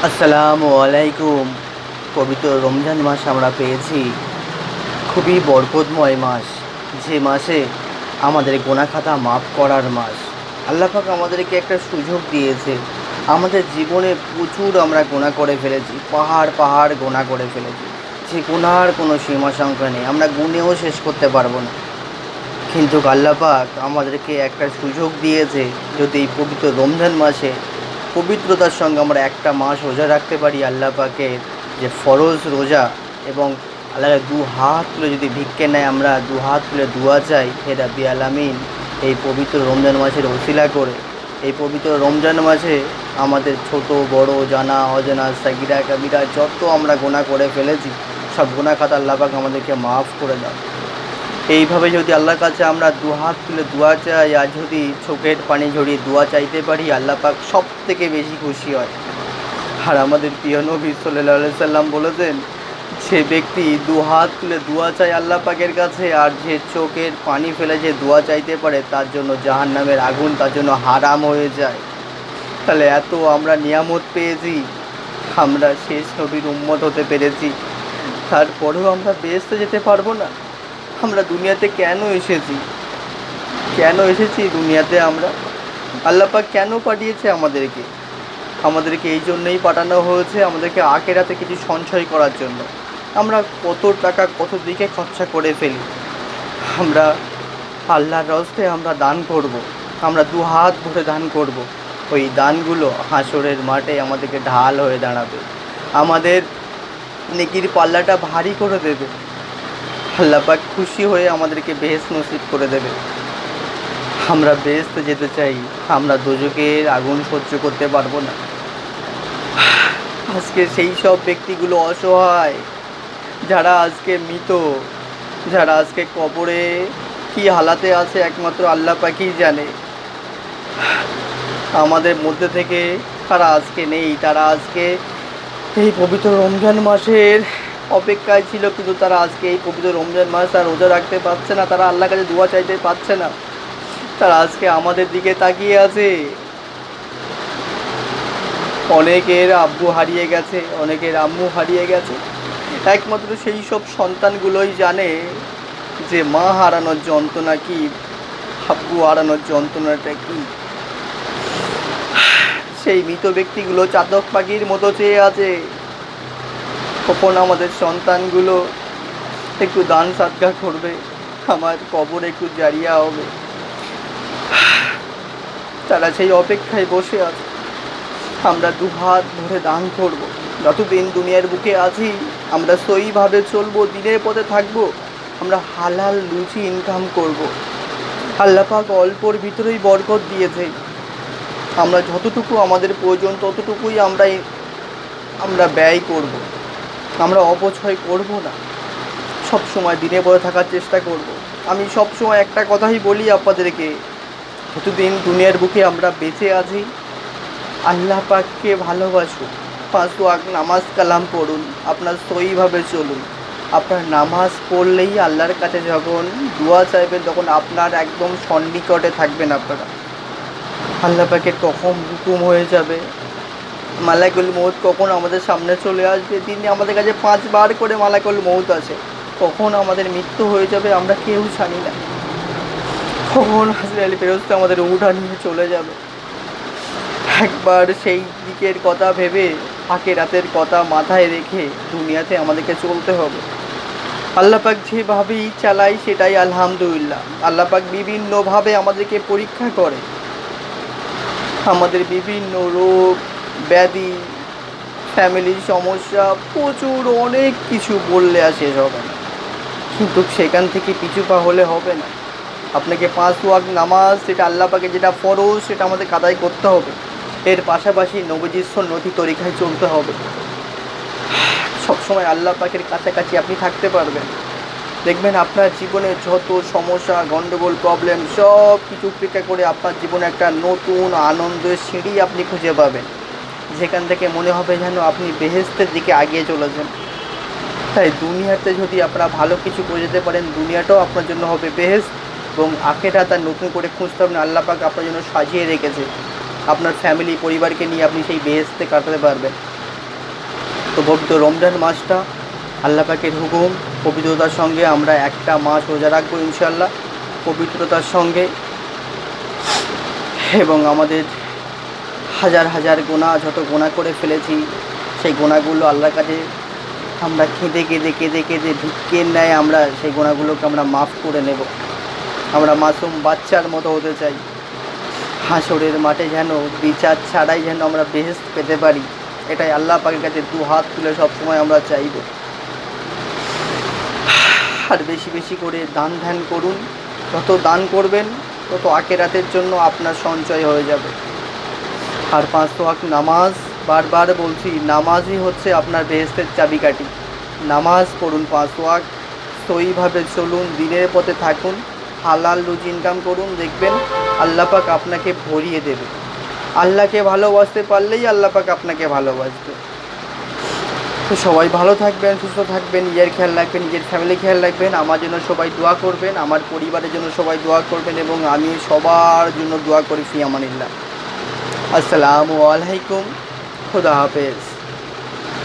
আসসালামু আলাইকুম। পবিত্র রমজান মাস আমরা পেয়েছি, খুবই বরকতময় মাস, যে মাসে আমাদের গোনা খাতা মাফ করার মাস। আল্লাহ পাক আমাদেরকে একটা সুযোগ দিয়েছে। আমাদের জীবনে প্রচুর আমরা গোনা করে ফেলেছি, পাহাড় পাহাড় গোনা করে ফেলেছি, যে গোনার কোনো সীমা সংখ্যা নেই, আমরা গুনেও শেষ করতে পারবো না। কিন্তু আল্লাহ পাক আমাদেরকে একটা সুযোগ দিয়েছে, যদি এই পবিত্র রমজান মাসে পবিত্রতার সঙ্গে আমরা একটা মাস রোজা রাখতে পারি, আল্লাহ পাকের যে ফরজ রোজা, এবং আল্লাহর দু হাত তুলে যদি ভিক্ষে নেয়, আমরা দু হাত তুলে দোয়া চাই, হে রাব্বি আলামিন, এই পবিত্র রমজান মাসের ওসিলা করে এই পবিত্র রমজান মাসে আমাদের ছোট বড় জানা অজানা সাগিরা কাবিরা যত আমরা গোনা করে ফেলেছি, সব গোনা খাতা আল্লাহ পাক আমাদেরকে মাফ করে দাও। এইভাবে যদি আল্লাহর কাছে আমরা দু হাত তুলে দোয়া চাই, আর যদি চোখের পানি ঝরিয়ে দোয়া চাইতে পারি, আল্লাহ পাক সব থেকে বেশি খুশি হয়। আর আমাদের প্রিয় নবী সাল্লাল্লাহু আলাইহি সাল্লাম বলেছেন, যে ব্যক্তি দু হাত তুলে দোয়া চায় আল্লাহ পাকের কাছে, আর যে চোখের পানি ফেলে যে দোয়া চাইতে পারে, তার জন্য জাহান্নামের আগুন তার জন্য হারাম হয়ে যায়। তাহলে এত আমরা নিয়ামত পেয়েছি, আমরা শেষ নবীর উম্মত হতে পেরেছি, তারপরেও আমরা বেহেশতে যেতে পারবো না? আমরা দুনিয়াতে কেন এসেছি? দুনিয়াতে আমরা? আল্লাহ পাক কেন পাঠিয়েছে আমাদেরকে? আমাদেরকে এই জন্যই পাঠানো হয়েছে, আমাদেরকে আখিরাতে কিছু সঞ্চয় করার জন্য। আমরা কত টাকা কত দিকে খরচা করে ফেলি। আমরা আল্লাহর রাস্তে আমরা দান করব, আমরা দু হাত ভরে দান করব। ওই দানগুলো হাসরের মাঠে আমাদেরকে ঢাল হয়ে দাঁড়াবে, আমাদের নেকির পাল্লাটা ভারী করে দেবে। আল্লাহ পাক খুশি হয়ে আমাদেরকে বেহেশত নসিব করে দেবে। আমরা বেহেশতে যেতে চাই, আমরা দোজখের আগুন সহ্য করতে পারবো না। আজকে সেই সব ব্যক্তিগুলো অসহায়, যারা আজকে মৃত, যারা আজকে কবরে কি হালাতে আছে একমাত্র আল্লাহ পাকই জানে। আমাদের মধ্যে থেকে তারা আজকে নেই, তারা আজকে এই পবিত্র রমজান মাসের অপেক্ষায় ছিল, কিন্তু তারা আজকে এই পবিত্র রমজান মাস আর রোজা রাখতে পারছে না, তারা আল্লাহর কাছে দোয়া চাইতে পারছে না। তারা আজকে আমাদের দিকে তাকিয়ে আছে। অনেকের আব্বু হারিয়ে গেছে, অনেকের আম্মু হারিয়ে গেছে। একমাত্র সেই সব সন্তানগুলোই জানে যে মা হারানোর যন্ত্রণা কী, আব্বু হারানোর যন্ত্রণাটা কী। সেই মৃত ব্যক্তিগুলো চাতক পাখির মতো চেয়ে আছে, কখন আমাদের সন্তানগুলো একটু দান সাদকা করবে, আমার কবর একটু জারিয়া হবে। তারা সেই অপেক্ষায় বসে আছে। আমরা দু হাত ভরে দান করব। যতদিন দুনিয়ার বুকে আছি আমরা সইভাবে চলবো, দিনের পথে থাকবো, আমরা হালাল রুজি ইনকাম করব। আল্লাহ পাক অল্পর ভিতরেই বরকত দিয়েছে। আমরা যতটুকু আমাদের প্রয়োজন ততটুকুই আমরা ব্যয় করব। আমরা অপচয় করব না, সব সময় দিনে পথে থাকার চেষ্টা করব। আমি সব সময় একটা কথাই বলি আপনাদেরকে, যতদিন দুনিয়ার বুকে আমরা বেঁচে আছি, আল্লাহ পাককে ভালোবাসুন, 5 ওয়াক্ত নামাজ কালাম পড়ুন, আপনার সইভাবে চলুন। আপনার নামাজ পড়লেই আল্লাহর কাছে যখন দোয়া চাইবেন, তখন আপনার একদম সন্নিকটে থাকবেন আপনারা। আল্লাহ পাকের কখন হুকুম হয়ে যাবে, মালাকুল মৌত কখন আমাদের সামনে চলে আসবে, তিনি আমাদের কাছে 5 বার করে মালাকুল মৌত আছে, কখন আমাদের মৃত্যু হয়ে যাবে আমরা কেউ জানি না। কখন আজরাইল ফেরেশতা আমাদের উঠা নিয়ে চলে যাবে। একবার সেই দিকের কথা ভেবে, আখিরাতের কথা মাথায় রেখে দুনিয়াতে আমাদেরকে চলতে হবে। আল্লাহ পাক যেভাবেই চালাই সেটাই আলহামদুলিল্লাহ। আল্লাহ পাক বিভিন্নভাবে আমাদেরকে পরীক্ষা করে, আমাদের বিভিন্ন রোগ ব্যাধি, ফ্যামিলির সমস্যা, প্রচুর অনেক কিছু বললে আর শেষ হবে না। কিন্তু সেখান থেকে পিছু পা হলে হবে না। আপনাকে 5 ওয়াক্ত নামাজ, সেটা আল্লাহ পাকে যেটা ফরজ, সেটা আমাদের আদায় করতে হবে। এর পাশাপাশি নবীজির সুন্নতি তরিকায় চলতে হবে। সবসময় আল্লাহ পাকের কাছাকাছি আপনি থাকতে পারবেন। দেখবেন আপনার জীবনে যত সমস্যা গণ্ডগোল প্রবলেম সব কিছু উপেক্ষা করে আপনার জীবনে একটা নতুন আনন্দের সিঁড়ি আপনি খুঁজে পাবেন, যেখান থেকে মনে হবে যেন আপনি বেহেশতের দিকে এগিয়ে চলেছেন। তাই দুনিয়াতে যদি আপনারা ভালো কিছু করে যেতে পারেন, দুনিয়াটাও আপনার জন্য হবে বেহেশত, এবং আখিরাত আর নতুন করে খুঁজতে হবে না। আল্লাহ পাক আপনার জন্য সাজিয়ে রেখেছে, আপনার ফ্যামিলি পরিবারকে নিয়ে আপনি সেই বেহেশতে কাটাতে পারবেন। তো পবিত্র রমজান মাসটা আল্লাহ পাকের হুকুম, পবিত্রতার সঙ্গে আমরা একটা মাস রোজা রাখবো ইনশাল্লাহ, পবিত্রতার সঙ্গে। এবং আমাদের হাজার হাজার গোনা, যত গোনা করে ফেলেছি সেই গোনাগুলো আল্লাহর কাছে আমরা কেঁদে কেঁদে কেঁদে কেঁদে ভিক্ষের ন্যায় আমরা সেই গোনাগুলোকে আমরা মাফ করে নেব। আমরা মাসুম বাচ্চার মতো হতে চাই। হাসরের মাঠে যেন বিচার ছাড়াই যেন আমরা বেহেশত পেতে পারি, এটাই আল্লাহ পাকের কাছে দু হাত তুলে সবসময় আমরা চাইব। আর বেশি বেশি করে দান ধ্যান করুন। যত দান করবেন তত আখিরাতের জন্য আপনার সঞ্চয় হয়ে যাবে। আর 5 ওয়াক্ত নামাজ, বারবার বলছি, নামাজই হচ্ছে আপনার বেহেশতের চাবিকাঠি। নামাজ পড়ুন 5 ওয়াক্ত, সহিভাবে চলুন, দিনের পথে থাকুন, হালাল রুজি ইনকাম করুন, দেখবেন আল্লাহ পাক আপনাকে ভরিয়ে দেবে। আল্লাহকে ভালোবাসতে পারলেই আল্লাহ পাক আপনাকে ভালোবাসবে। তো সবাই ভালো থাকবেন, সুস্থ থাকবেন, নিজের খেয়াল রাখবেন, নিজের ফ্যামিলি খেয়াল রাখবেন। আমার জন্য সবাই দোয়া করবেন, আমার পরিবারের জন্য সবাই দোয়া করবেন, এবং আমি সবার জন্য দোয়া করি। ফি আমানিল্লাহ। আসসালামু আলাইকুম, খুদা হাফেজ।